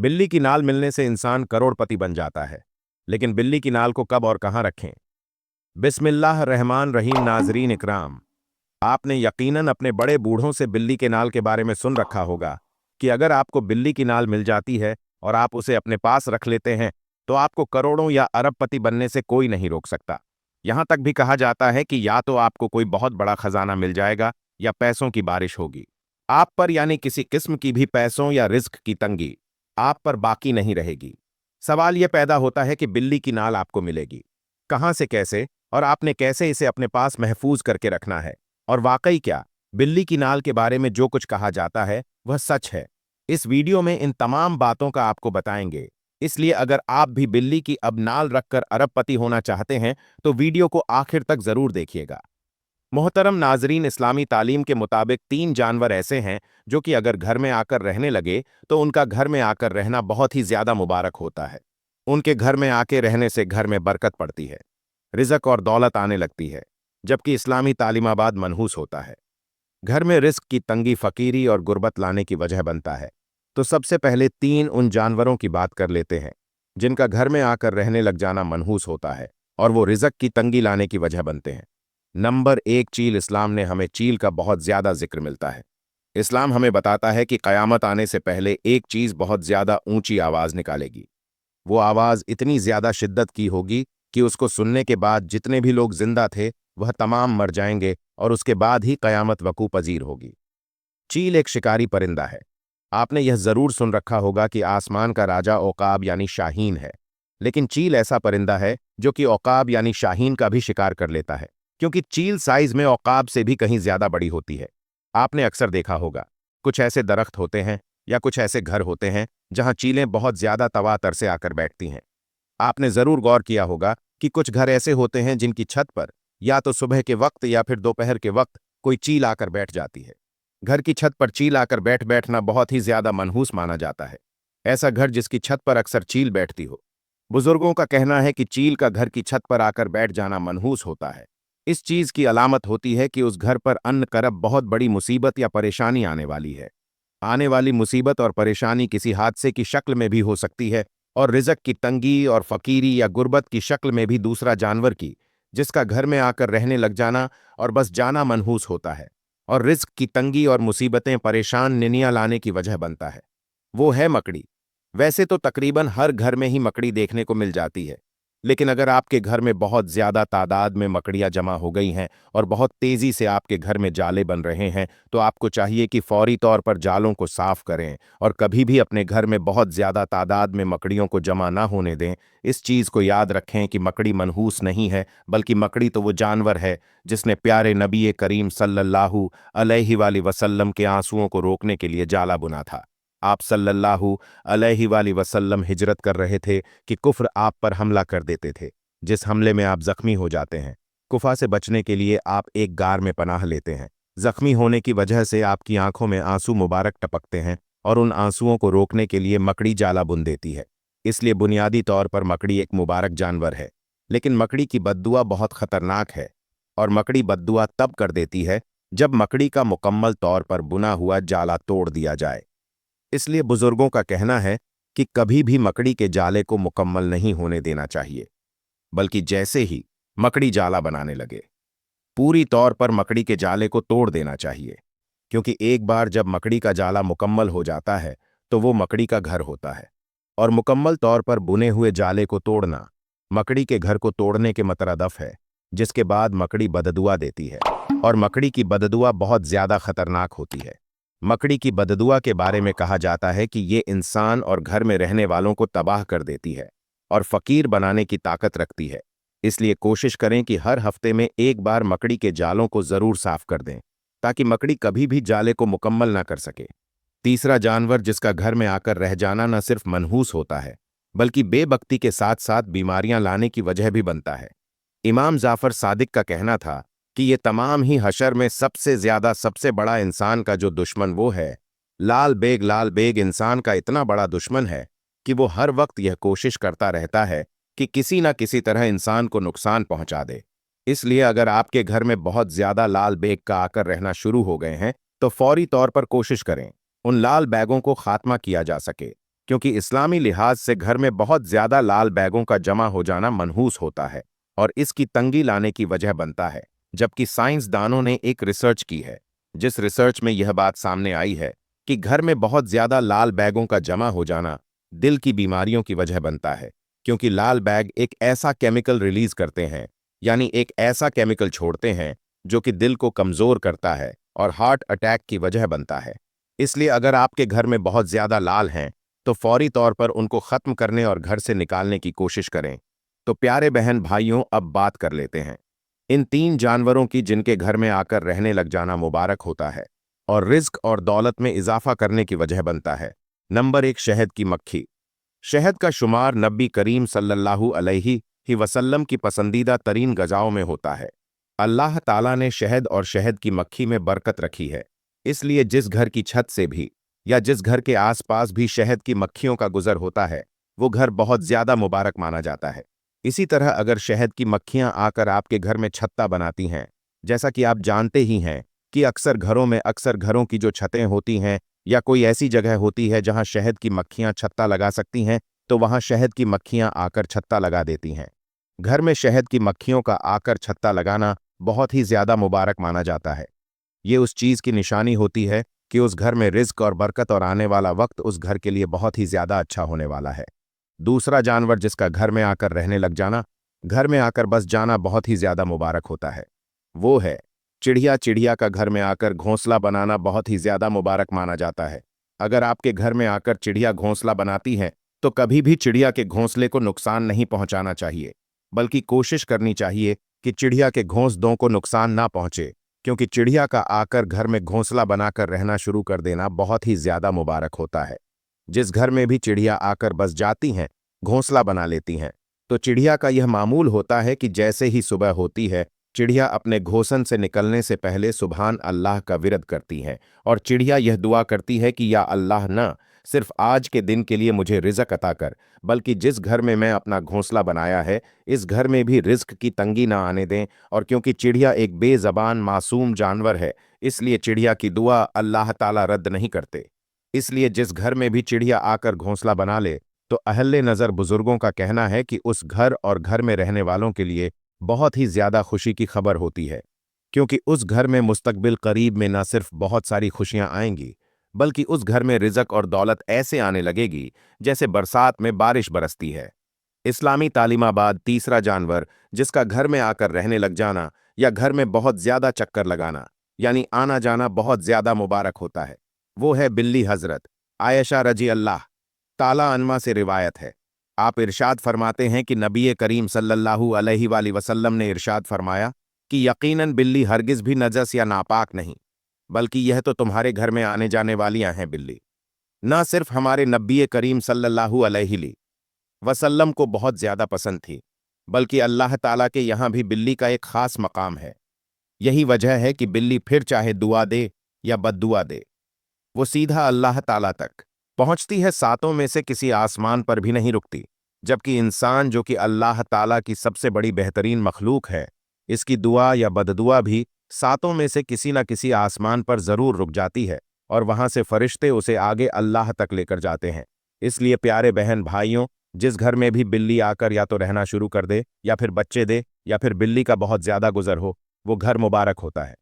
बिल्ली की नाल मिलने से इंसान करोड़पति बन जाता है, लेकिन बिल्ली की नाल को कब और कहां रखें? बिस्मिल्लाह रहमान रहीम। नाजरीन इकराम, आपने यकीनन अपने बड़े बूढ़ों से बिल्ली के नाल के बारे में सुन रखा होगा कि अगर आपको बिल्ली की नाल मिल जाती है और आप उसे अपने पास रख लेते हैं तो आपको करोड़ों या अरबपति बनने से कोई नहीं रोक सकता। यहां तक भी कहा जाता है कि या तो आपको कोई बहुत बड़ा खजाना मिल जाएगा या पैसों की बारिश होगी। आप पर यानी किसी किस्म की भी पैसों या रिस्क की तंगी आप पर बाकी नहीं रहेगी। सवाल यह पैदा होता है कि बिल्ली की नाल आपको मिलेगी कहां से, कैसे, और आपने कैसे इसे अपने पास महफूज करके रखना है। और वाकई क्या बिल्ली की नाल के बारे में जो कुछ कहा जाता है वह सच है? इस वीडियो में इन तमाम बातों का आपको बताएंगे। इसलिए अगर आप भी बिल्ली की अब नाल रखकर अरबपति होना चाहते हैं तो वीडियो को आखिर तक जरूर देखिएगा। मोहतरम नाजरीन, इस्लामी तालीम के मुताबिक 3 जानवर ऐसे हैं जो कि अगर घर में आकर रहने लगे तो उनका घर में आकर रहना बहुत ही ज्यादा मुबारक होता है। उनके घर में आके रहने से घर में बरकत पड़ती है, रिज़्क और दौलत आने लगती है, जबकि इस्लामी तालीमाबाद मनहूस होता है। घर में रिस्क की तंगी फकीरी और गुर्बत लाने की वजह बनता है। तो सबसे पहले 3 उन जानवरों की बात कर लेते हैं जिनका घर में आकर रहने लग जाना मनहूस होता है और वो रिज़्क की तंगी लाने की वजह बनते हैं। नंबर 1, चील। इस्लाम ने हमें चील का बहुत ज्यादा जिक्र मिलता है। इस्लाम हमें बताता है कि कयामत आने से पहले एक चीज बहुत ज्यादा ऊंची आवाज निकालेगी। वो आवाज इतनी ज्यादा शिद्दत की होगी कि उसको सुनने के बाद जितने भी लोग जिंदा थे वह तमाम मर जाएंगे और उसके बाद ही कयामत वकू पजीर होगी। चील एक शिकारी परिंदा है। आपने यह जरूर सुन रखा होगा कि आसमान का राजा औकाब यानी शाहीन है, लेकिन चील ऐसा परिंदा है जो कि औकाब यानी शाहीन का भी शिकार कर लेता है, क्योंकि चील साइज में औकाब से भी कहीं ज्यादा बड़ी होती है। आपने अक्सर देखा होगा कुछ ऐसे दरख्त होते हैं या कुछ ऐसे घर होते हैं जहां चीलें बहुत ज्यादा तवातर से आकर बैठती हैं। आपने जरूर गौर किया होगा कि कुछ घर ऐसे होते हैं जिनकी छत पर या तो सुबह के वक्त या फिर दोपहर के वक्त कोई चील आकर बैठ जाती है। घर की छत पर चील आकर बैठना बहुत ही ज्यादा मनहूस माना जाता है। ऐसा घर जिसकी छत पर अक्सर चील बैठती हो, बुजुर्गों का कहना है कि चील का घर की छत पर आकर बैठ जाना मनहूस होता है। इस चीज की अलामत होती है कि उस घर पर अन्न करब बहुत बड़ी मुसीबत या परेशानी आने वाली है। आने वाली मुसीबत और परेशानी किसी हादसे की शक्ल में भी हो सकती है और रिज़्क की तंगी और फकीरी या गुर्बत की शक्ल में भी दूसरा जानवर की जिसका घर में आकर रहने लग जाना और बस जाना मनहूस होता है और रिज़्क की तंगी और मुसीबतें परेशान निनिया लाने की वजह बनता है। वो है मकड़ी। वैसे तो तकरीबन हर घर में ही मकड़ी देखने को मिल जाती है, लेकिन अगर आपके घर में बहुत ज्यादा तादाद में मकड़ियां जमा हो गई हैं और बहुत तेजी से आपके घर में जाले बन रहे हैं तो आपको चाहिए कि फौरी तौर पर जालों को साफ करें और कभी भी अपने घर में बहुत ज्यादा तादाद में मकड़ियों को जमा ना होने दें। इस चीज को याद रखें कि मकड़ी मनहूस नहीं है, बल्कि मकड़ी तो वो जानवर है जिसने प्यारे नबी करीम सल्लल्लाहु अलैहि वसल्लम के आंसुओं को रोकने के लिए जाला बुना था। आप सल्लल्लाहु अलैहि वसल्लम हिजरत कर रहे थे कि कुफ्र आप पर हमला कर देते थे, जिस हमले में आप जख्मी हो जाते हैं। कुफा से बचने के लिए आप एक गार में पनाह लेते हैं। जख्मी होने की वजह से आपकी आंखों में आंसू मुबारक टपकते हैं और उन आंसुओं को रोकने के लिए मकड़ी जाला बुन देती है। इसलिए बुनियादी तौर पर मकड़ी एक मुबारक जानवर है, लेकिन मकड़ी की बद्दुआ बहुत खतरनाक है और मकड़ी बद्दुआ तब कर देती है जब मकड़ी का मुकम्मल तौर पर बुना हुआ जाला तोड़ दिया जाए। इसलिए बुजुर्गों का कहना है कि कभी भी मकड़ी के जाले को मुकम्मल नहीं होने देना चाहिए, बल्कि जैसे ही मकड़ी जाला बनाने लगे पूरी तौर पर मकड़ी के जाले को तोड़ देना चाहिए, क्योंकि एक बार जब मकड़ी का जाला मुकम्मल हो जाता है तो वो मकड़ी का घर होता है और मुकम्मल तौर पर बुने हुए जाले को तोड़ना मकड़ी के घर को तोड़ने के मतरदफ है, जिसके बाद मकड़ी बददुआ देती है और मकड़ी की बददुआ बहुत ज्यादा खतरनाक होती है। मकड़ी की बददुआ के बारे में कहा जाता है कि ये इंसान और घर में रहने वालों को तबाह कर देती है और फकीर बनाने की ताकत रखती है। इसलिए कोशिश करें कि हर हफ्ते में एक बार मकड़ी के जालों को जरूर साफ कर दें, ताकि मकड़ी कभी भी जाले को मुकम्मल ना कर सके। तीसरा जानवर जिसका घर में आकर रह जाना न सिर्फ मनहूस होता है, बल्कि बेबख्ती के साथ साथ बीमारियां लाने की वजह भी बनता है। इमाम जाफर सादिक का कहना था कि ये तमाम ही हशर में सबसे ज्यादा सबसे बड़ा इंसान का जो दुश्मन वो है लाल बेग। लाल बेग इंसान का इतना बड़ा दुश्मन है कि वो हर वक्त यह कोशिश करता रहता है कि किसी न किसी तरह इंसान को नुकसान पहुंचा दे। इसलिए अगर आपके घर में बहुत ज्यादा लाल बेग का आकर रहना शुरू हो गए हैं तो फौरी तौर पर कोशिश करें उन लाल बैगों को खात्मा किया जा सके। क्योंकि इस्लामी लिहाज से घर में बहुत ज्यादा लाल बैगों का जमा हो जाना मनहूस होता है और इसकी तंगी लाने की वजह बनता है। जबकि साइंसदानों ने एक रिसर्च की है, जिस रिसर्च में यह बात सामने आई है कि घर में बहुत ज्यादा लाल बैगों का जमा हो जाना दिल की बीमारियों की वजह बनता है, क्योंकि लाल बैग एक ऐसा केमिकल रिलीज करते हैं, यानी एक ऐसा केमिकल छोड़ते हैं जो कि दिल को कमजोर करता है और हार्ट अटैक की वजह बनता है। इसलिए अगर आपके घर में बहुत ज्यादा लाल हैं तो फौरी तौर पर उनको खत्म करने और घर से निकालने की कोशिश करें। तो प्यारे बहन भाइयों, अब बात कर लेते हैं इन 3 जानवरों की जिनके घर में आकर रहने लग जाना मुबारक होता है और रिज्क और दौलत में इजाफा करने की वजह बनता है। नंबर 1, शहद की मक्खी। शहद का शुमार नबी करीम सल्लल्लाहु अलैहि ही वसल्लम की पसंदीदा तरीन गजाओं में होता है। अल्लाह ताला ने शहद और शहद की मक्खी में बरकत रखी है, इसलिए जिस घर की छत से भी या जिस घर के आसपास भी शहद की मक्खियों का गुजर होता है, वो घर बहुत ज्यादा मुबारक माना जाता है। इसी तरह अगर शहद की मक्खियां आकर आपके घर में छत्ता बनाती हैं, जैसा कि आप जानते ही हैं कि अक्सर घरों की जो छतें होती हैं या कोई ऐसी जगह होती है जहां शहद की मक्खियां छत्ता लगा सकती हैं, तो वहां शहद की मक्खियां आकर छत्ता लगा देती हैं। घर में शहद की मक्खियों का आकर छत्ता लगाना बहुत ही ज्यादा मुबारक माना जाता है। ये उस चीज की निशानी होती है कि उस घर में रिज्क और बरकत और आने वाला वक्त उस घर के लिए बहुत ही ज्यादा अच्छा होने वाला है। दूसरा जानवर जिसका घर में आकर रहने लग जाना, घर में आकर बस जाना बहुत ही ज्यादा मुबारक होता है, वो है चिड़िया। चिड़िया का घर में आकर घोंसला बनाना बहुत ही ज्यादा मुबारक माना जाता है। अगर आपके घर में आकर चिड़िया घोंसला बनाती है तो कभी भी चिड़िया के घोंसले को नुकसान नहीं पहुंचाना चाहिए, बल्कि कोशिश करनी चाहिए कि चिड़िया के घोंसलों को नुकसान ना पहुंचे, क्योंकि चिड़िया का आकर घर में घोंसला बनाकर रहना शुरू कर देना बहुत ही ज्यादा मुबारक होता है। जिस घर में भी चिड़िया आकर बस जाती हैं, घोंसला बना लेती हैं, तो चिड़िया का यह मामूल होता है कि जैसे ही सुबह होती है, चिड़िया अपने घोंसन से निकलने से पहले सुभान अल्लाह का विरद करती है और चिड़िया यह दुआ करती है कि या अल्लाह न सिर्फ आज के दिन के लिए मुझे रिज़्क अता कर, बल्कि जिस घर में मैं अपना घोंसला बनाया है इस घर में भी रिज़्क की तंगी ना आने दें। और क्योंकि चिड़िया एक बेज़बान मासूम जानवर है, इसलिए चिड़िया की दुआ अल्लाह ताला रद्द नहीं करते। इसलिए जिस घर में भी चिड़िया आकर घोंसला बना ले, तो अहले नज़र बुजुर्गों का कहना है कि उस घर और घर में रहने वालों के लिए बहुत ही ज्यादा खुशी की खबर होती है, क्योंकि उस घर में मुस्तकबिल करीब में न सिर्फ बहुत सारी खुशियां आएंगी, बल्कि उस घर में रिज़्क और दौलत ऐसे आने लगेगी जैसे बरसात में बारिश बरसती है। इस्लामी तालीमाबाद तीसरा जानवर जिसका घर में आकर रहने लग जाना या घर में बहुत ज्यादा चक्कर लगाना, यानी आना जाना बहुत ज्यादा मुबारक होता है, वो है बिल्ली। हजरत आयशा रजी अल्लाह ताला अन्मा से रिवायत है, आप इरशाद फरमाते हैं कि नबी करीम सल्लल्लाहु अलैहि वसल्लम ने इरशाद फरमाया कि यकीनन बिल्ली हरगिज भी नजस या नापाक नहीं, बल्कि यह तो तुम्हारे घर में आने जाने वालियां हैं। बिल्ली न सिर्फ हमारे नबी करीम सल्लल्लाहु अलैहि वसल्लम को बहुत ज्यादा पसंद थी, बल्कि अल्लाह ताला के यहाँ भी बिल्ली का एक खास मकाम है। यही वजह है कि बिल्ली फिर चाहे दुआ दे या बद्दुआ दे, वो सीधा अल्लाह ताला तक पहुंचती है, सातों में से किसी आसमान पर भी नहीं रुकती। जबकि इंसान जो कि अल्लाह ताला की सबसे बड़ी बेहतरीन मखलूक है, इसकी दुआ या बददुआ भी सातों में से किसी न किसी आसमान पर जरूर रुक जाती है और वहां से फरिश्ते उसे आगे अल्लाह तक लेकर जाते हैं। इसलिए प्यारे बहन भाइयों, जिस घर में भी बिल्ली आकर या तो रहना शुरू कर दे या फिर बच्चे दे या फिर बिल्ली का बहुत ज्यादा गुजर हो, वो घर मुबारक होता है।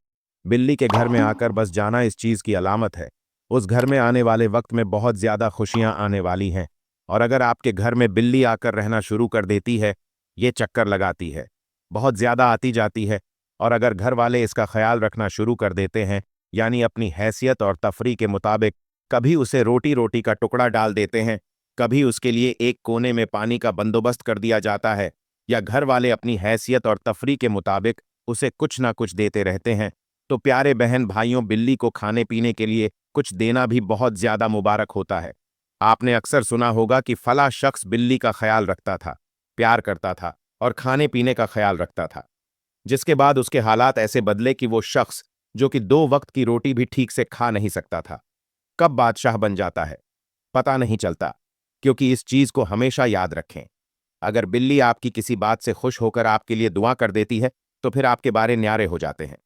बिल्ली के घर में आकर बस जाना इस चीज की अलामत है, उस घर में आने वाले वक्त में बहुत ज्यादा खुशियां आने वाली हैं। और अगर आपके घर में बिल्ली आकर रहना शुरू कर देती है, ये चक्कर लगाती है, बहुत ज्यादा आती जाती है, और अगर घर वाले इसका ख्याल रखना शुरू कर देते हैं, यानी अपनी हैसियत और तफरी के मुताबिक कभी उसे रोटी रोटी का टुकड़ा डाल देते हैं, कभी उसके लिए एक कोने में पानी का बंदोबस्त कर दिया जाता है, या घर वाले अपनी हैसियत और तफरी के मुताबिक उसे कुछ ना कुछ देते रहते हैं, तो प्यारे बहन भाइयों, बिल्ली को खाने पीने के लिए कुछ देना भी बहुत ज्यादा मुबारक होता है। आपने अक्सर सुना होगा कि फला शख्स बिल्ली का ख्याल रखता था, प्यार करता था और खाने पीने का ख्याल रखता था, जिसके बाद उसके हालात ऐसे बदले कि वो शख्स जो कि 2 वक्त की रोटी भी ठीक से खा नहीं सकता था, कब बादशाह बन जाता है पता नहीं चलता। क्योंकि इस चीज को हमेशा याद रखें, अगर बिल्ली आपकी किसी बात से खुश होकर आपके लिए दुआ कर देती है तो फिर आपके बारे न्यारे हो जाते हैं।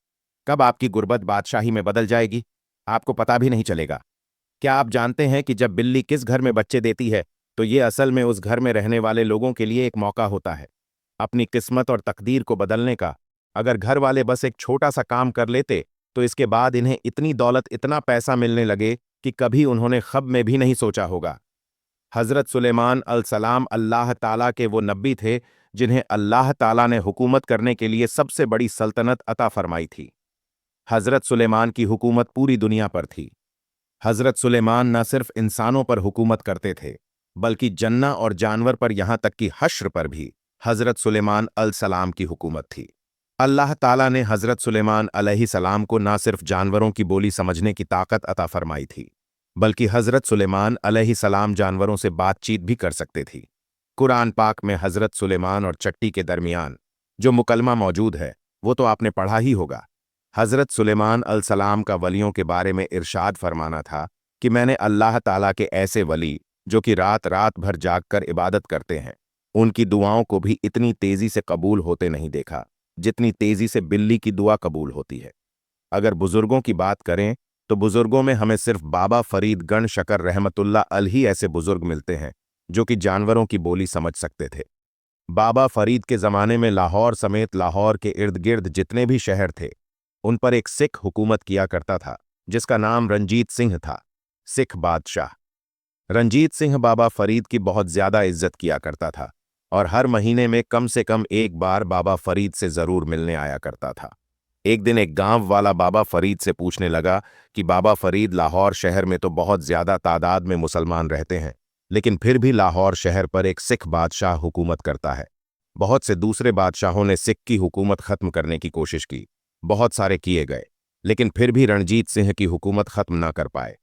कब आपकी गुर्बत बादशाही में बदल जाएगी आपको पता भी नहीं चलेगा। क्या आप जानते हैं कि जब बिल्ली किस घर में बच्चे देती है तो ये असल में उस घर में रहने वाले लोगों के लिए एक मौका होता है अपनी किस्मत और तकदीर को बदलने का। अगर घर वाले बस एक छोटा सा काम कर लेते तो इसके बाद इन्हें इतनी दौलत, इतना पैसा मिलने लगे कि कभी उन्होंने ख्वाब में भी नहीं सोचा होगा। हज़रत सुलेमान अलसलाम अल्लाह ताला के वो नबी थे जिन्हें अल्लाह ताला ने हुकूमत करने के लिए सबसे बड़ी सल्तनत अता फरमाई थी। हज़रत सुलेमान की हुकूमत पूरी दुनिया पर थी। हज़रत सुलेमान न सिर्फ इंसानों पर हुकूमत करते थे, बल्कि जन्ना और जानवर पर, यहाँ तक कि हश्र पर भी हज़रत सुलेमान अलसलाम की हुकूमत थी। अल्लाह ताला ने हज़रत सुलेमान अलैहिस्सलाम को न सिर्फ जानवरों की बोली समझने की ताकत अता फरमाई थी, बल्कि हज़रत सुलेमान अलैहिस्सलाम जानवरों से बातचीत भी कर सकते थी। कुरान पाक में हज़रत सुलेमान और चट्टी के दरमियान जो मुकलमा मौजूद है, वो तो आपने पढ़ा ही होगा। हज़रत सुलेमान अलसलाम का वलियों के बारे में इरशाद फरमाना था कि मैंने अल्लाह ताला के ऐसे वली जो कि रात रात भर जागकर इबादत करते हैं, उनकी दुआओं को भी इतनी तेजी से कबूल होते नहीं देखा जितनी तेजी से बिल्ली की दुआ कबूल होती है। अगर बुजुर्गों की बात करें तो बुजुर्गों में हमें सिर्फ बाबा फरीद गण शकर रहमतुल्लाह अलही ऐसे बुजुर्ग मिलते हैं जो कि जानवरों की बोली समझ सकते थे। बाबा फरीद के ज़माने में लाहौर समेत लाहौर के इर्द गिर्द जितने भी शहर थे, उन पर एक सिख हुकूमत किया करता था जिसका नाम रंजीत सिंह था। सिख बादशाह रंजीत सिंह बाबा फरीद की बहुत ज्यादा इज्जत किया करता था और हर महीने में कम से कम एक बार बाबा फरीद से जरूर मिलने आया करता था। एक दिन एक गांव वाला बाबा फरीद से पूछने लगा कि बाबा फरीद, लाहौर शहर में तो बहुत ज्यादा तादाद में मुसलमान रहते हैं, लेकिन फिर भी लाहौर शहर पर एक सिख बादशाह हुकूमत करता है। बहुत से दूसरे बादशाहों ने सिख की हुकूमत खत्म करने की कोशिश की, बहुत सारे किए गए, लेकिन फिर भी रणजीत सिंह की हुकूमत खत्म ना कर पाए।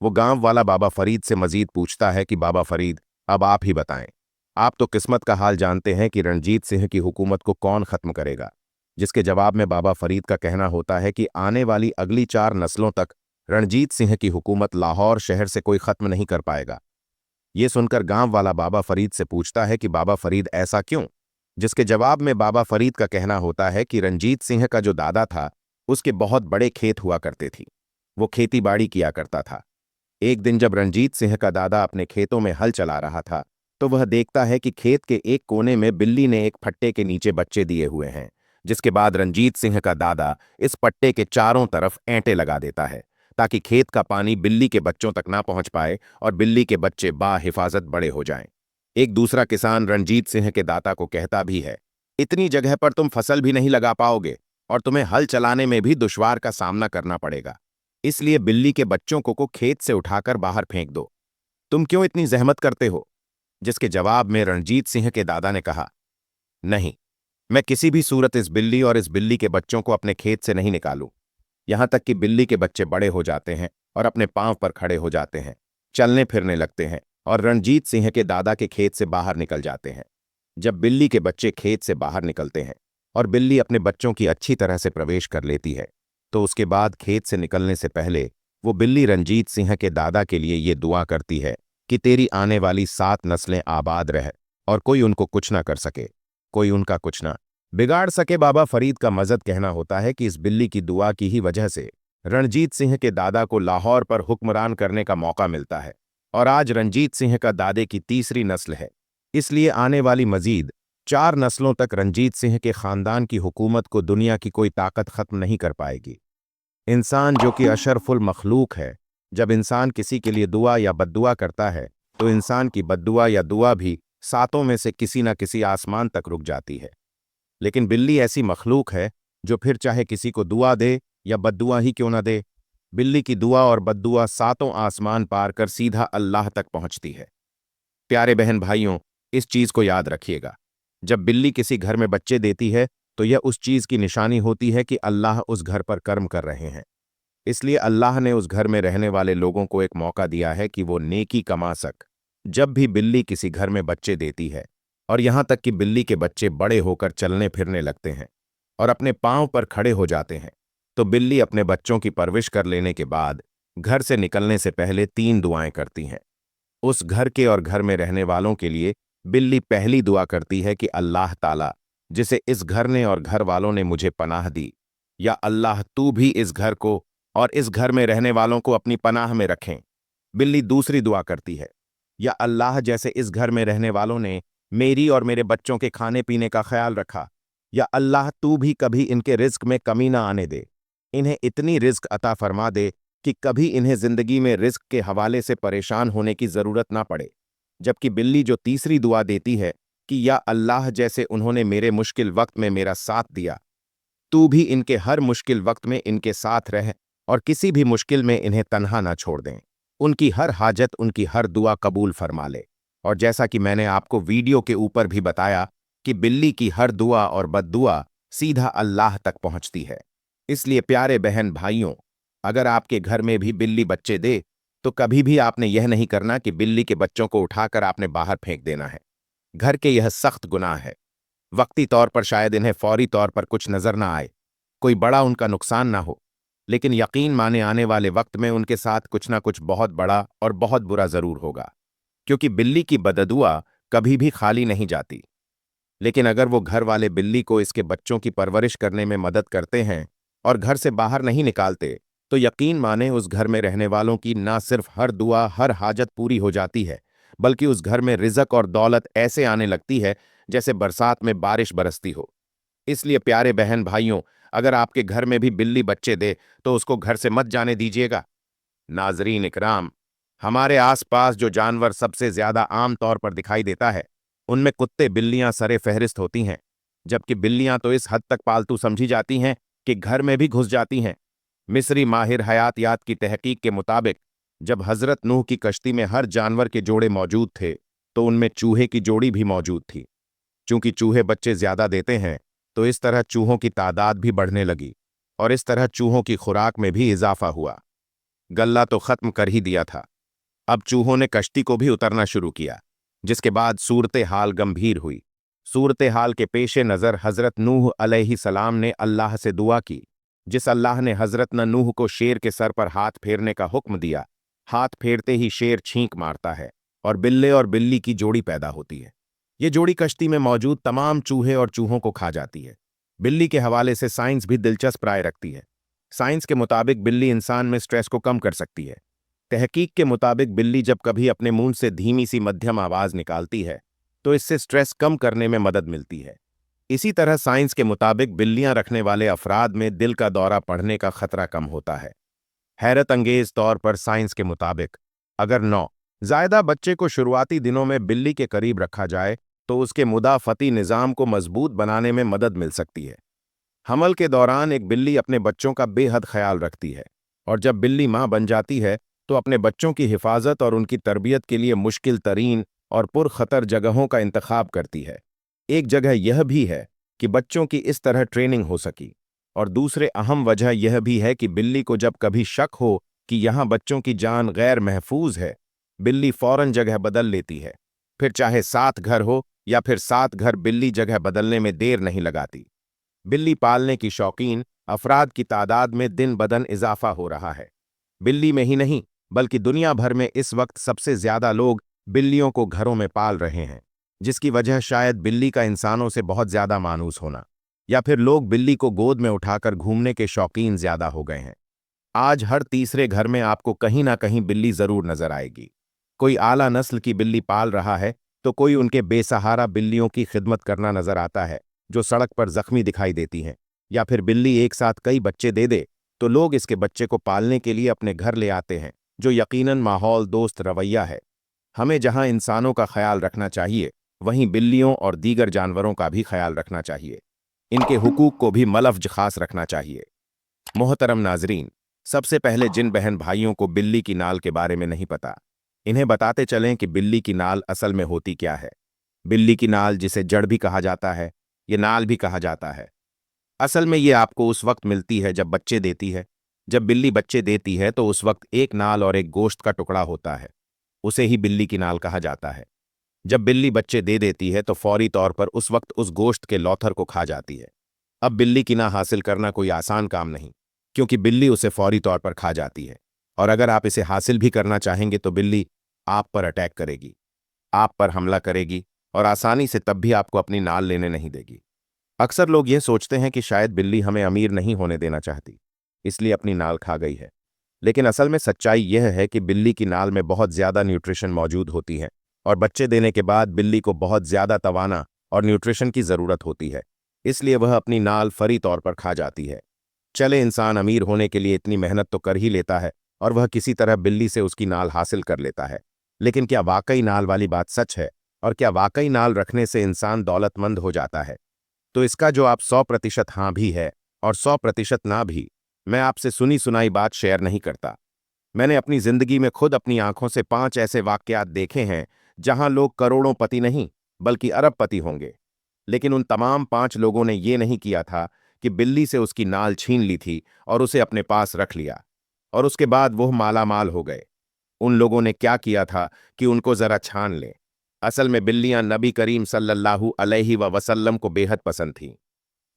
वो गांव वाला बाबा फरीद से मजीद पूछता है कि बाबा फरीद, अब आप ही बताएं, आप तो किस्मत का हाल जानते हैं कि रणजीत सिंह की हुकूमत को कौन खत्म करेगा। जिसके जवाब में बाबा फरीद का कहना होता है कि आने वाली अगली 4 नस्लों तक रणजीत सिंह की हुकूमत लाहौर शहर से कोई खत्म नहीं कर पाएगा। ये सुनकर गांव वाला बाबा फरीद से पूछता है कि बाबा फरीद, ऐसा क्यों? जिसके जवाब में बाबा फरीद का कहना होता है कि रंजीत सिंह का जो दादा था, उसके बहुत बड़े खेत हुआ करते थी, वो खेती बाड़ी किया करता था। एक दिन जब रंजीत सिंह का दादा अपने खेतों में हल चला रहा था तो वह देखता है कि खेत के एक कोने में बिल्ली ने एक फट्टे के नीचे बच्चे दिए हुए हैं। जिसके बाद रंजीत सिंह का दादा इस पट्टे के चारों तरफ ऐंटे लगा देता है ताकि खेत का पानी बिल्ली के बच्चों तक ना पहुंच पाए और बिल्ली के बच्चे बाहिफाजत बड़े हो जाएं। एक दूसरा किसान रणजीत सिंह के दाता को कहता भी है, इतनी जगह पर तुम फसल भी नहीं लगा पाओगे और तुम्हें हल चलाने में भी दुश्वार का सामना करना पड़ेगा, इसलिए बिल्ली के बच्चों को खेत से उठाकर बाहर फेंक दो। तुम क्यों इतनी जहमत करते हो? जिसके जवाब में रणजीत सिंह के दादा ने कहा, नहीं, मैं किसी भी सूरत इस बिल्ली और इस बिल्ली के बच्चों को अपने खेत से नहीं निकालूं। यहां तक कि बिल्ली के बच्चे बड़े हो जाते हैं और अपने पांव पर खड़े हो जाते हैं, चलने फिरने लगते हैं और रणजीत सिंह के दादा के खेत से बाहर निकल जाते हैं। जब बिल्ली के बच्चे खेत से बाहर निकलते हैं और बिल्ली अपने बच्चों की अच्छी तरह से प्रवेश कर लेती है, तो उसके बाद खेत से निकलने से पहले वो बिल्ली रणजीत सिंह के दादा के लिए ये दुआ करती है कि तेरी आने वाली 7 नस्लें आबाद रह और कोई उनको कुछ ना कर सके, कोई उनका कुछ ना बिगाड़ सके। बाबा फरीद का मजद कहना होता है कि इस बिल्ली की दुआ की ही वजह से रणजीत सिंह के दादा को लाहौर पर हुक्मरान करने का मौका मिलता है और आज रणजीत सिंह का दादे की तीसरी नस्ल है, इसलिए आने वाली मजीद 4 नस्लों तक रणजीत सिंह के खानदान की हुकूमत को दुनिया की कोई ताकत खत्म नहीं कर पाएगी। इंसान जो कि अशरफुल मखलूक है, जब इंसान किसी के लिए दुआ या बद्दुआ करता है तो इंसान की बद्दुआ या दुआ भी 7 में से किसी न किसी आसमान तक रुक जाती है। लेकिन बिल्ली ऐसी मखलूक है जो फिर चाहे किसी को दुआ दे या बद्दुआ ही क्यों न दे, बिल्ली की दुआ और बद्दुआ 7 आसमान पार कर सीधा अल्लाह तक पहुंचती है। प्यारे बहन भाइयों, इस चीज को याद रखिएगा, जब बिल्ली किसी घर में बच्चे देती है तो यह उस चीज की निशानी होती है कि अल्लाह उस घर पर कर्म कर रहे हैं। इसलिए अल्लाह ने उस घर में रहने वाले लोगों को एक मौका दिया है कि वो नेकी कमा सक। जब भी बिल्ली किसी घर में बच्चे देती है और यहां तक कि बिल्ली के बच्चे बड़े होकर चलने फिरने लगते हैं और अपने पांव पर खड़े हो जाते हैं, तो बिल्ली अपने बच्चों की परवरिश कर लेने के बाद घर से निकलने से पहले 3 दुआएं करती हैं। उस घर के और घर में रहने वालों के लिए बिल्ली पहली दुआ करती है कि अल्लाह ताला, जिसे इस घर ने और घर वालों ने मुझे पनाह दी, या अल्लाह तू भी इस घर को और इस घर में रहने वालों को अपनी पनाह में रखें। बिल्ली दूसरी दुआ करती है, या अल्लाह, जैसे इस घर में रहने वालों ने मेरी और मेरे बच्चों के खाने पीने का ख्याल रखा, या अल्लाह तू भी कभी इनके रिस्क में कमी ना आने दे, इन्हें इतनी रिस्क अता फरमा दे कि कभी इन्हें जिंदगी में रिस्क के हवाले से परेशान होने की जरूरत ना पड़े। जबकि बिल्ली जो तीसरी दुआ देती है कि या अल्लाह, जैसे उन्होंने मेरे मुश्किल वक्त में मेरा साथ दिया, तू भी इनके हर मुश्किल वक्त में इनके साथ रह और किसी भी मुश्किल में इन्हें तन्हा ना छोड़ दें। उनकी हर हाजत, उनकी हर दुआ कबूल फरमा ले। और जैसा कि मैंने आपको वीडियो के ऊपर भी बताया कि बिल्ली की हर दुआ और बद्दुआ सीधा अल्लाह तक पहुंचती है। इसलिए प्यारे बहन भाइयों, अगर आपके घर में भी बिल्ली बच्चे दे तो कभी भी आपने यह नहीं करना कि बिल्ली के बच्चों को उठाकर आपने बाहर फेंक देना है। घर के यह सख्त गुनाह है। वक्ती तौर पर शायद इन्हें फौरी तौर पर कुछ नजर ना आए, कोई बड़ा उनका नुकसान ना हो, लेकिन यकीन माने आने वाले वक्त में उनके साथ कुछ ना कुछ बहुत बड़ा और बहुत बुरा जरूर होगा, क्योंकि बिल्ली की बददुआ कभी भी खाली नहीं जाती। लेकिन अगर वो घर वाले बिल्ली को इसके बच्चों की परवरिश करने में मदद करते हैं और घर से बाहर नहीं निकालते, तो यकीन माने उस घर में रहने वालों की ना सिर्फ हर दुआ, हर हाजत पूरी हो जाती है, बल्कि उस घर में रिज़्क और दौलत ऐसे आने लगती है जैसे बरसात में बारिश बरसती हो। इसलिए प्यारे बहन भाइयों, अगर आपके घर में भी बिल्ली बच्चे दे तो उसको घर से मत जाने दीजिएगा। नाजरीन इकराम, हमारे आसपास जो जानवर सबसे ज्यादा आम तौर पर दिखाई देता है, उनमें कुत्ते बिल्लियां सरे फहरिस्त होती हैं। जबकि बिल्लियां तो इस हद तक पालतू समझी जाती हैं कि घर में भी घुस जाती हैं। मिस्री माहिर हयातियात की तहकीक के मुताबिक जब हजरत नूह की कश्ती में हर जानवर के जोड़े मौजूद थे, तो उनमें चूहे की जोड़ी भी मौजूद थी। चूंकि चूहे बच्चे ज्यादा देते हैं, तो इस तरह चूहों की तादाद भी बढ़ने लगी और इस तरह चूहों की खुराक में भी इजाफा हुआ। गल्ला तो खत्म कर ही दिया था, अब चूहों ने कश्ती को भी उतरना शुरू किया, जिसके बाद सूरत हाल गंभीर हुई। सूरत हाल के पेशे नज़र हजरत नूह अलैहिस्सलाम ने अल्लाह से दुआ की। जिस अल्लाह ने हजरत नूह को शेर के सर पर हाथ फेरने का हुक्म दिया, हाथ फेरते ही शेर छींक मारता है और बिल्ले और बिल्ली की जोड़ी पैदा होती है। ये जोड़ी कश्ती में मौजूद तमाम चूहे और चूहों को खा जाती है। बिल्ली के हवाले से साइंस भी दिलचस्प राय रखती है। साइंस के मुताबिक बिल्ली इंसान में स्ट्रेस को कम कर सकती है। तहकीक के मुताबिक बिल्ली जब कभी अपने मुंह से धीमी सी मध्यम आवाज निकालती है, तो इससे स्ट्रेस कम करने में मदद मिलती है। इसी तरह साइंस के मुताबिक बिल्लियां रखने वाले अफराद में दिल का दौरा पड़ने का खतरा कम होता है। हैरत अंगेज तौर पर साइंस के मुताबिक अगर नौज़ायदा बच्चे को शुरुआती दिनों में बिल्ली के करीब रखा जाए, तो उसके मुदाफती निज़ाम को मजबूत बनाने में मदद मिल सकती है। हमल के दौरान एक बिल्ली अपने बच्चों का बेहद ख्याल रखती है, और जब बिल्ली मां बन जाती है तो अपने बच्चों की हिफाजत और उनकी तरबियत के लिए मुश्किल तरीन और पुरखतर जगहों का इंतखाब करती है। एक जगह यह भी है कि बच्चों की इस तरह ट्रेनिंग हो सकी, और दूसरे अहम वजह यह भी है कि बिल्ली को जब कभी शक हो कि यहां बच्चों की जान गैर महफूज है, बिल्ली फौरन जगह बदल लेती है। फिर चाहे 7 घर हो या फिर 7 घर, बिल्ली जगह बदलने में देर नहीं लगाती। बिल्ली पालने की शौकीन अफराद की तादाद में दिन बदन इजाफा हो रहा है। बिल्ली में ही नहीं, बल्कि दुनिया भर में इस वक्त सबसे ज्यादा लोग बिल्लियों को घरों में पाल रहे हैं, जिसकी वजह शायद बिल्ली का इंसानों से बहुत ज्यादा मानूस होना, या फिर लोग बिल्ली को गोद में उठाकर घूमने के शौकीन ज्यादा हो गए हैं। आज हर तीसरे घर में आपको कहीं ना कहीं बिल्ली जरूर नजर आएगी। कोई आला नस्ल की बिल्ली पाल रहा है, तो कोई उनके बेसहारा बिल्लियों की खिदमत करना नजर आता है जो सड़क पर जख्मी दिखाई देती हैं। या फिर बिल्ली एक साथ कई बच्चे दे दे, तो लोग इसके बच्चे को पालने के लिए अपने घर ले आते हैं, जो यकीनन माहौल दोस्त रवैया है। हमें जहां इंसानों का ख्याल रखना चाहिए, वहीं बिल्लियों और दीगर जानवरों का भी ख्याल रखना चाहिए। इनके हुकूक को भी मलफ्ज खास रखना चाहिए। मोहतरम नाजरीन, सबसे पहले जिन बहन भाइयों को बिल्ली की नाल के बारे में नहीं पता, इन्हें बताते चलें कि बिल्ली की नाल असल में होती क्या है। बिल्ली की नाल, जिसे जड़ भी कहा जाता है, ये नाल भी कहा जाता है, असल में ये आपको उस वक्त मिलती है जब बच्चे देती है। जब बिल्ली बच्चे देती है तो उस वक्त एक नाल और एक गोश्त का टुकड़ा होता है, उसे ही बिल्ली की नाल कहा जाता है। जब बिल्ली बच्चे दे देती है तो फौरी तौर पर उस वक्त उस गोश्त के लौथर को खा जाती है। अब बिल्ली की ना हासिल करना कोई आसान काम नहीं, क्योंकि बिल्ली उसे फौरी तौर पर खा जाती है, और अगर आप इसे हासिल भी करना चाहेंगे तो बिल्ली आप पर अटैक करेगी, आप पर हमला करेगी, और आसानी से तब भी आपको अपनी नाल लेने नहीं देगी। अक्सर लोग यह सोचते हैं कि शायद बिल्ली हमें अमीर नहीं होने देना चाहती, इसलिए अपनी नाल खा गई है। लेकिन असल में सच्चाई यह है कि बिल्ली की नाल में बहुत ज़्यादा न्यूट्रिशन मौजूद होती है और बच्चे देने के बाद बिल्ली को बहुत ज़्यादा तवाना और न्यूट्रिशन की ज़रूरत होती है, इसलिए वह अपनी नाल फरी तौर पर खा जाती है। चले, इंसान अमीर होने के लिए इतनी मेहनत तो कर ही लेता है और वह किसी तरह बिल्ली से उसकी नाल हासिल कर लेता है, लेकिन क्या वाकई नाल वाली बात सच है? और क्या वाकई नाल रखने से इंसान दौलतमंद हो जाता है? तो इसका जवाब 100% हाँ भी है और 100% ना भी। मैं आपसे सुनी सुनाई बात शेयर नहीं करता। मैंने अपनी जिंदगी में खुद अपनी आंखों से 5 ऐसे वाकयात देखे हैं जहां लोग करोड़ों पति नहीं बल्कि अरबपति होंगे, लेकिन उन तमाम 5 लोगों ने ये नहीं किया था कि बिल्ली से उसकी नाल छीन ली थी और उसे अपने पास रख लिया और उसके बाद वो मालामाल हो गए। उन लोगों ने क्या किया था कि उनको जरा छान लें। असल में बिल्लियां नबी करीम सल्लल्लाहु अलैहि वसल्लम को बेहद पसंद थीं।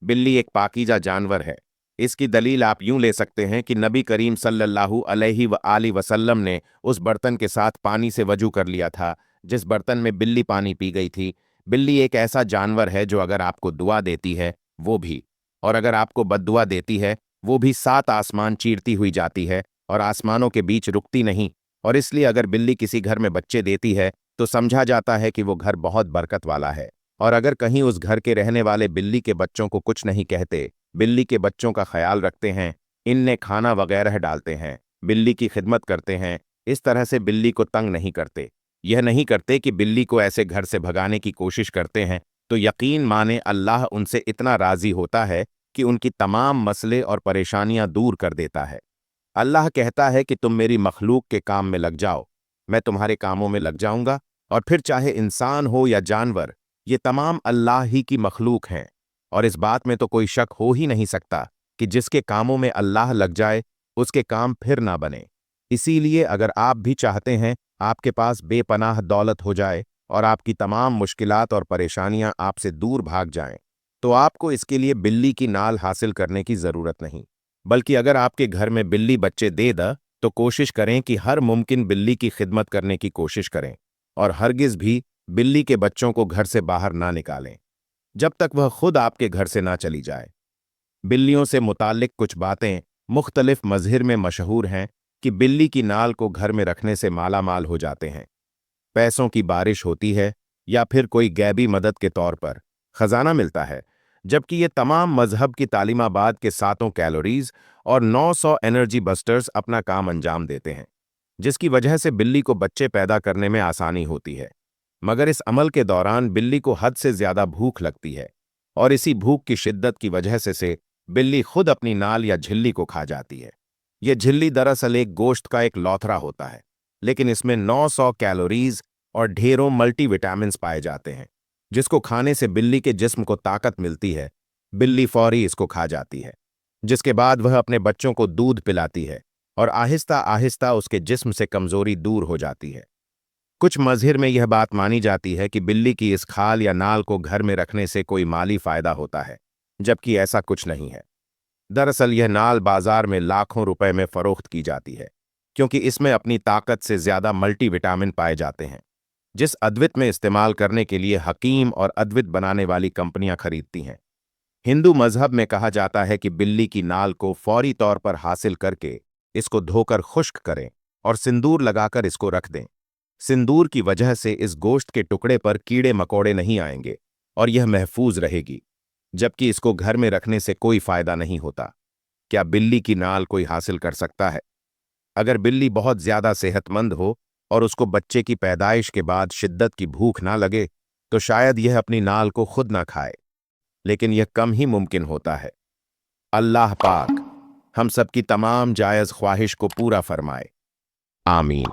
बिल्ली एक पाकीज़ा जानवर है। इसकी दलील आप यूं ले सकते हैं कि नबी करीम सल्लल्लाहु अलैहि वसल्लम ने उस बर्तन के साथ पानी से वजू कर लिया था जिस बर्तन में बिल्ली पानी पी गई थी। बिल्ली एक ऐसा जानवर है जो अगर आपको दुआ देती है वो भी, और अगर आपको बद्दुआ देती है वो भी 7 आसमान चीरती हुई जाती है और आसमानों के बीच रुकती नहीं। और इसलिए अगर बिल्ली किसी घर में बच्चे देती है तो समझा जाता है कि वो घर बहुत बरकत वाला है। और अगर कहीं उस घर के रहने वाले बिल्ली के बच्चों को कुछ नहीं कहते, बिल्ली के बच्चों का ख्याल रखते हैं, इनने खाना वगैरह डालते हैं, बिल्ली की खिदमत करते हैं, इस तरह से बिल्ली को तंग नहीं करते, यह नहीं करते कि बिल्ली को ऐसे घर से भगाने की कोशिश करते हैं, तो यकीन माने अल्लाह उनसे इतना राजी होता है कि उनकी तमाम मसले और परेशानियां दूर कर देता है। अल्लाह कहता है कि तुम मेरी मखलूक के काम में लग जाओ, मैं तुम्हारे कामों में लग जाऊंगा। और फिर चाहे इंसान हो या जानवर, ये तमाम अल्लाह ही की मखलूक हैं। और इस बात में तो कोई शक हो ही नहीं सकता कि जिसके कामों में अल्लाह लग जाए उसके काम फिर ना बने। इसीलिए अगर आप भी चाहते हैं आपके पास बेपनाह दौलत हो जाए और आपकी तमाम मुश्किलात और परेशानियां आपसे दूर भाग जाएं, तो आपको इसके लिए बिल्ली की नाल हासिल करने की जरूरत नहीं, बल्कि अगर आपके घर में बिल्ली बच्चे दे द तो कोशिश करें कि हर मुमकिन बिल्ली की खिदमत करने की कोशिश करें और हरगिज भी बिल्ली के बच्चों को घर से बाहर ना निकालें जब तक वह खुद आपके घर से ना चली जाए। बिल्लियों से मुताल्लिक कुछ बातें मुख्तलिफ मज़हिर में मशहूर हैं कि बिल्ली की नाल को घर में रखने से मालामाल हो जाते हैं, पैसों की बारिश होती है या फिर कोई गैबी मदद के तौर पर खजाना मिलता है, जबकि ये तमाम मजहब की तालीमाबाद के 7 कैलोरीज और 900 एनर्जी बस्टर्स अपना काम अंजाम देते हैं, जिसकी वजह से बिल्ली को बच्चे पैदा करने में आसानी होती है। मगर इस अमल के दौरान बिल्ली को हद से ज्यादा भूख लगती है और इसी भूख की शिद्दत की वजह से बिल्ली खुद अपनी नाल या झिल्ली को खा जाती है। यह झिल्ली दरअसल एक गोश्त का एक लौथरा होता है, लेकिन इसमें 900 कैलोरीज और ढेरों मल्टीविटामिन्स पाए जाते हैं, जिसको खाने से बिल्ली के जिस्म को ताकत मिलती है। बिल्ली फौरी इसको खा जाती है, जिसके बाद वह अपने बच्चों को दूध पिलाती है और आहिस्ता आहिस्ता उसके जिस्म से कमजोरी दूर हो जाती है। कुछ मज़हिर में यह बात मानी जाती है कि बिल्ली की इस खाल या नाल को घर में रखने से कोई माली फायदा होता है, जबकि ऐसा कुछ नहीं है। दरअसल यह नाल बाजार में लाखों रुपए में फरोख्त की जाती है, क्योंकि इसमें अपनी ताकत से ज्यादा मल्टीविटामिन पाए जाते हैं, जिस अद्वित में इस्तेमाल करने के लिए हकीम और अद्वित बनाने वाली कंपनियां खरीदती हैं। हिंदू मजहब में कहा जाता है कि बिल्ली की नाल को फौरी तौर पर हासिल करके इसको धोकर खुश्क करें और सिंदूर लगाकर इसको रख दें। सिंदूर की वजह से इस गोश्त के टुकड़े पर कीड़े मकोड़े नहीं आएंगे और यह महफूज रहेगी, जबकि इसको घर में रखने से कोई फायदा नहीं होता। क्या बिल्ली की नाल कोई हासिल कर सकता है? अगर बिल्ली बहुत ज्यादा सेहतमंद हो और उसको बच्चे की पैदाइश के बाद शिद्दत की भूख ना लगे तो शायद यह अपनी नाल को खुद ना खाए, लेकिन यह कम ही मुमकिन होता है। अल्लाह पाक हम सबकी तमाम जायज ख्वाहिश को पूरा फरमाए। आमीन।